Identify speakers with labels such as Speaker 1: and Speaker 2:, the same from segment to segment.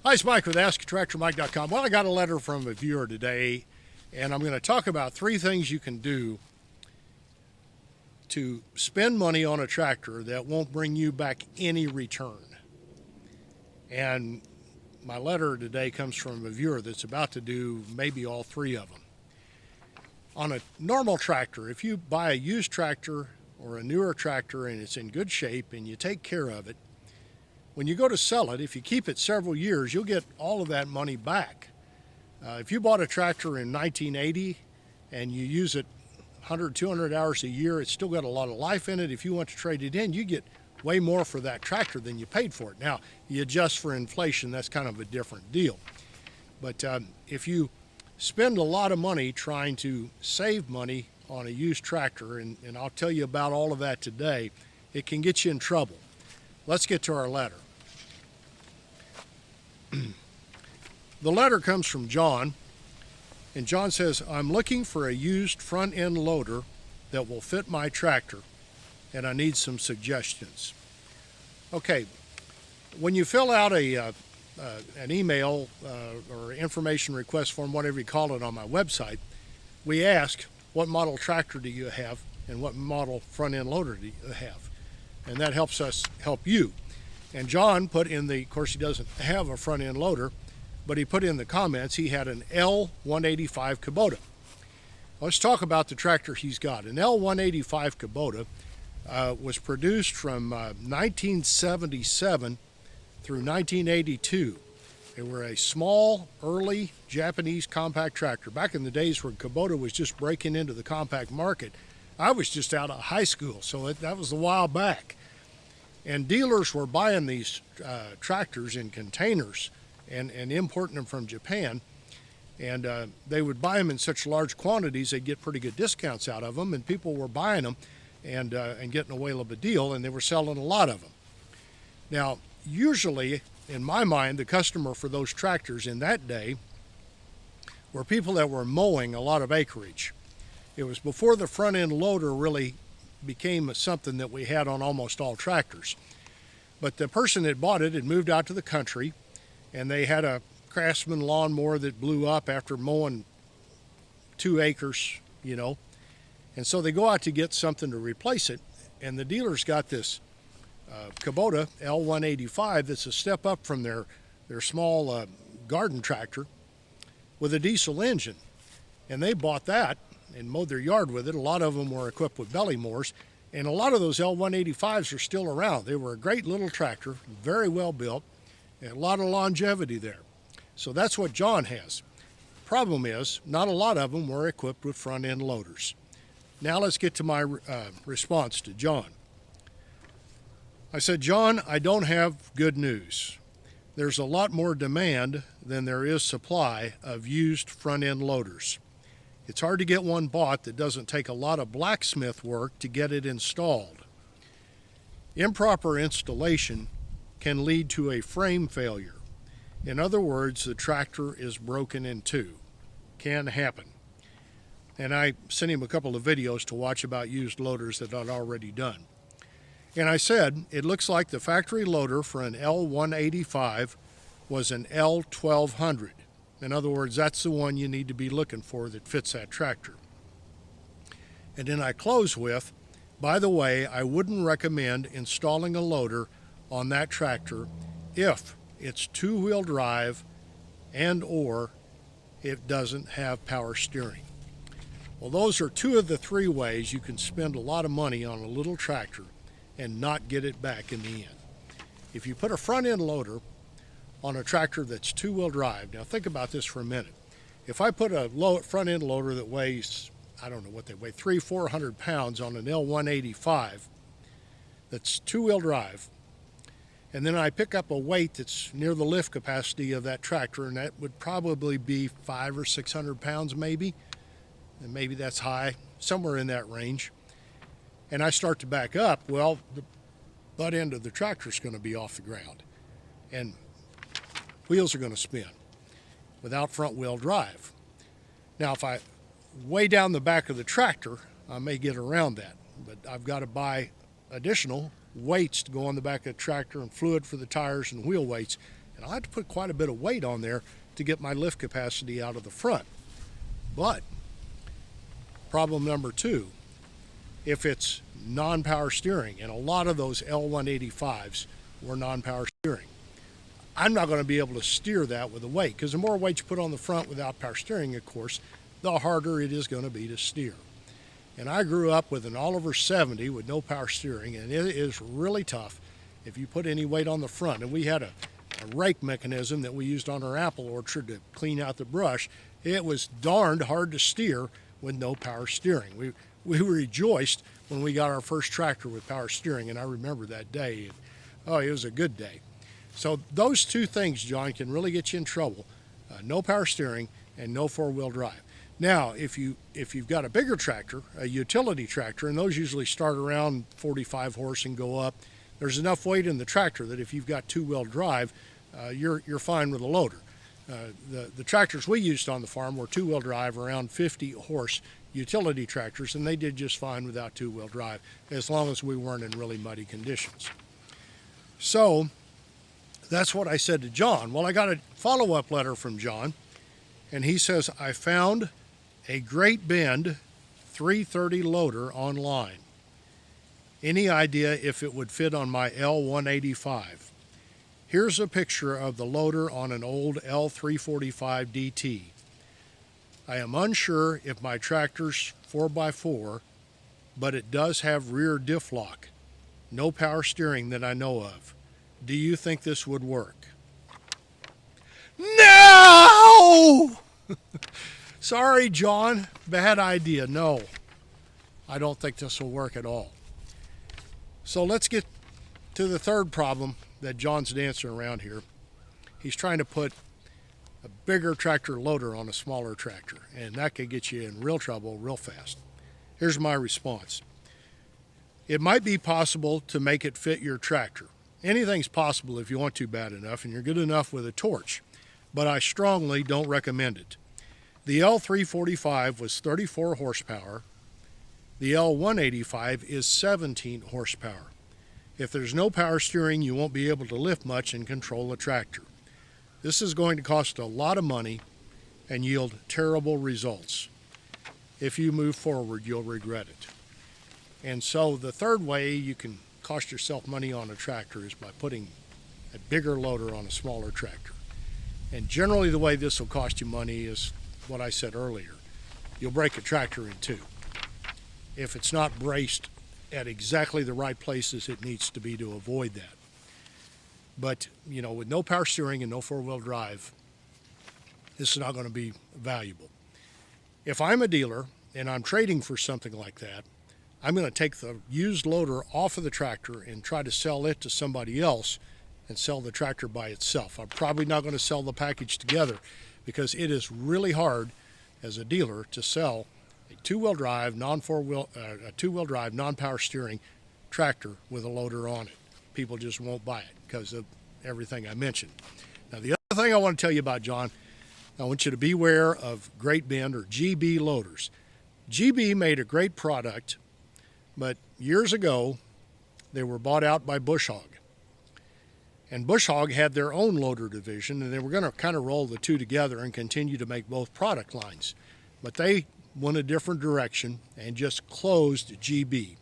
Speaker 1: Hi, it's Mike with AskTractorMike.com. Well, I got a letter from a viewer today, and I'm going to talk about 3 things you can do to spend money on a tractor that won't bring you back any return. And my letter today comes from a viewer that's about to do maybe all 3 of them. On a normal tractor, if you buy a used tractor or a newer tractor and it's in good shape and you take care of it, when you go to sell it, if you keep it several years, you'll get all of that money back. If you bought a tractor in 1980 and you use it 100, 200 hours a year, it's still got a lot of life in it. If you want to trade it in, you get way more for that tractor than you paid for it. Now, you adjust for inflation, that's kind of a different deal. But if you spend a lot of money trying to save money on a used tractor, and I'll tell you about all of that today, it can get you in trouble. Let's get to our letter. The letter comes from John, and John says, I'm looking for a used front end loader that will fit my tractor, and I need some suggestions. Okay, when you fill out an email or information request form, whatever you call it, on my website, we ask, what model tractor do you have and what model front end loader do you have? And that helps us help you. And John put in of course he doesn't have a front end loader, but he put in the comments he had an L185 Kubota. Let's talk about the tractor he's got. An L185 Kubota was produced from 1977 through 1982. They were a small, early Japanese compact tractor. Back in the days when Kubota was just breaking into the compact market, I was just out of high school, so that was a while back. And dealers were buying these tractors in containers and importing them from Japan. And they would buy them in such large quantities, they'd get pretty good discounts out of them, and people were buying them and getting a whale of a deal, and they were selling a lot of them. Now, usually, in my mind, the customer for those tractors in that day were people that were mowing a lot of acreage. It was before the front end loader really became something that we had on almost all tractors. But the person that bought it had moved out to the country, and they had a Craftsman lawnmower that blew up after mowing 2 acres, And so they go out to get something to replace it, and the dealer's got this Kubota L185 that's a step up from their small garden tractor with a diesel engine. And they bought that and mowed their yard with it. A lot of them were equipped with belly mowers, and a lot of those L185s are still around. They were a great little tractor, very well built, and a lot of longevity there. So that's what John has. Problem is, not a lot of them were equipped with front end loaders. Now let's get to my response to John. I said, John, I don't have good news. There's a lot more demand than there is supply of used front end loaders. It's hard to get one bought that doesn't take a lot of blacksmith work to get it installed. Improper installation can lead to a frame failure. In other words, the tractor is broken in 2. Can happen. And I sent him a couple of videos to watch about used loaders that I'd already done. And I said, it looks like the factory loader for an L185 was an L1200. In other words, that's the one you need to be looking for that fits that tractor. And then I close with, by the way, I wouldn't recommend installing a loader on that tractor if it's 2-wheel drive and or it doesn't have power steering. Well, those are 2 of the 3 ways you can spend a lot of money on a little tractor and not get it back in the end. If you put a front end loader on a tractor that's 2-wheel drive. Now think about this for a minute. If I put a front end loader that weighs, I don't know what they weigh, 300-400 pounds on an L185 that's 2-wheel drive, and then I pick up a weight that's near the lift capacity of that tractor, and that would probably be 500 or 600 pounds maybe, and maybe that's high, somewhere in that range, and I start to back up, well, the butt end of the tractor is going to be off the ground, and wheels are going to spin without front wheel drive. Now, if I weigh down the back of the tractor, I may get around that, but I've got to buy additional weights to go on the back of the tractor and fluid for the tires and wheel weights, And I had to put quite a bit of weight on there to get my lift capacity out of the front. But problem number two, if it's non-power steering, and a lot of those L185s were non-power steering, I'm not going to be able to steer that with the weight, because the more weight you put on the front without power steering, of course, the harder it is going to be to steer. And I grew up with an Oliver 70 with no power steering, and it is really tough if you put any weight on the front. And we had a rake mechanism that we used on our apple orchard to clean out the brush. It was darned hard to steer with no power steering. We rejoiced when we got our first tractor with power steering, and I remember that day. Oh, it was a good day. So those two things, John, can really get you in trouble. No power steering and no four-wheel drive. Now, if you've got a bigger tractor, a utility tractor, and those usually start around 45 horse and go up, there's enough weight in the tractor that if you've got two-wheel drive, you're fine with a loader. The tractors we used on the farm were two-wheel drive, around 50 horse utility tractors, and they did just fine without two-wheel drive, as long as we weren't in really muddy conditions. So that's what I said to John. Well, I got a follow-up letter from John, and he says, I found a Great Bend 330 loader online. Any idea if it would fit on my L185? Here's a picture of the loader on an old L345 DT. I am unsure if my tractor's 4x4, but it does have rear diff lock. No power steering that I know of. Do you think this would work? No! Sorry, John. Bad idea. No, I don't think this will work at all. So let's get to the third problem that John's dancing around here. He's trying to put a bigger tractor loader on a smaller tractor, and that could get you in real trouble real fast. Here's my response. It might be possible to make it fit your tractor. Anything's possible if you want to bad enough and you're good enough with a torch, but I strongly don't recommend it. The L345 was 34 horsepower. The L185 is 17 horsepower. If there's no power steering, you won't be able to lift much and control a tractor. This is going to cost a lot of money and yield terrible results. If you move forward, you'll regret it. And so the third way you can cost yourself money on a tractor is by putting a bigger loader on a smaller tractor. And generally the way this will cost you money is what I said earlier. You'll break a tractor in two if it's not braced at exactly the right places it needs to be to avoid that. But, you know, with no power steering and no four-wheel drive, this is not going to be valuable. If I'm a dealer and I'm trading for something like that, I'm going to take the used loader off of the tractor and try to sell it to somebody else and sell the tractor by itself. I'm probably not going to sell the package together because it is really hard as a dealer to sell a two-wheel drive, two-wheel drive, non-power steering tractor with a loader on it. People just won't buy it because of everything I mentioned. Now, the other thing I want to tell you about, John, I want you to beware of Great Bend or GB loaders. GB made a great product, but years ago, they were bought out by Bush Hog. And Bush Hog had their own loader division, and they were going to kind of roll the two together and continue to make both product lines. But they went a different direction and just closed GB.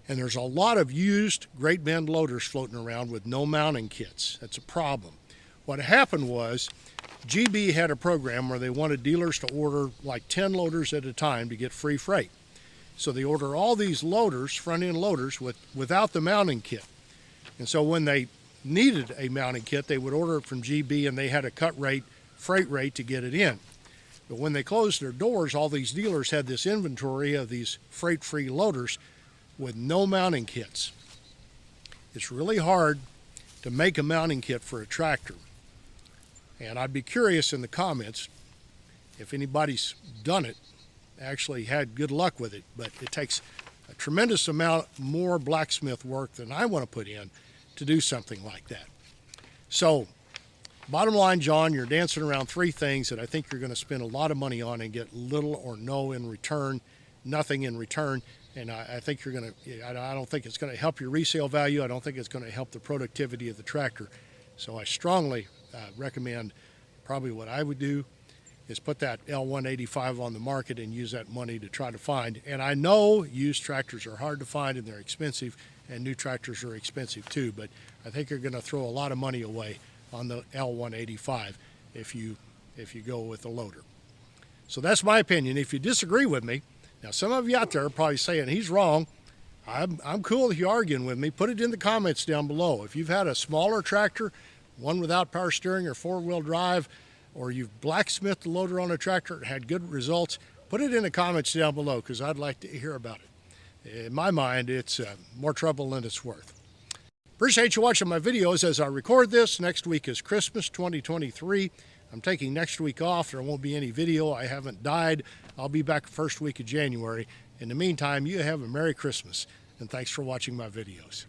Speaker 1: And there's a lot of used Great Bend loaders floating around with no mounting kits. That's a problem. What happened was GB had a program where they wanted dealers to order like 10 loaders at a time to get free freight. So they order all these loaders, front-end loaders, without the mounting kit. And so when they needed a mounting kit, they would order it from GB, and they had a cut rate, freight rate to get it in. But when they closed their doors, all these dealers had this inventory of these freight-free loaders with no mounting kits. It's really hard to make a mounting kit for a tractor. And I'd be curious in the comments if anybody's done it, actually had good luck with it, but it takes a tremendous amount more blacksmith work than I want to put in to do something like that. So, bottom line, John, you're dancing around three things that I think you're going to spend a lot of money on and get little or no in return, nothing in return. And I think you're going to, I don't think it's going to help your resale value. I don't think it's going to help the productivity of the tractor. So I strongly recommend, probably what I would do is put that L185 on the market and use that money to try to find. And I know used tractors are hard to find and they're expensive, and new tractors are expensive too, but I think you're going to throw a lot of money away on the L185 if you go with a loader. So that's my opinion. If you disagree with me, now some of you out there are probably saying he's wrong. I'm cool with you arguing with me. Put it in the comments down below. If you've had a smaller tractor, one without power steering or four-wheel drive, or you've blacksmithed the loader on a tractor and had good results, put it in the comments down below, because I'd like to hear about it. In my mind, it's more trouble than it's worth. Appreciate you watching my videos as I record this. Next week is Christmas 2023. I'm taking next week off. There won't be any video. I haven't died. I'll be back first week of January. In the meantime, you have a Merry Christmas, and thanks for watching my videos.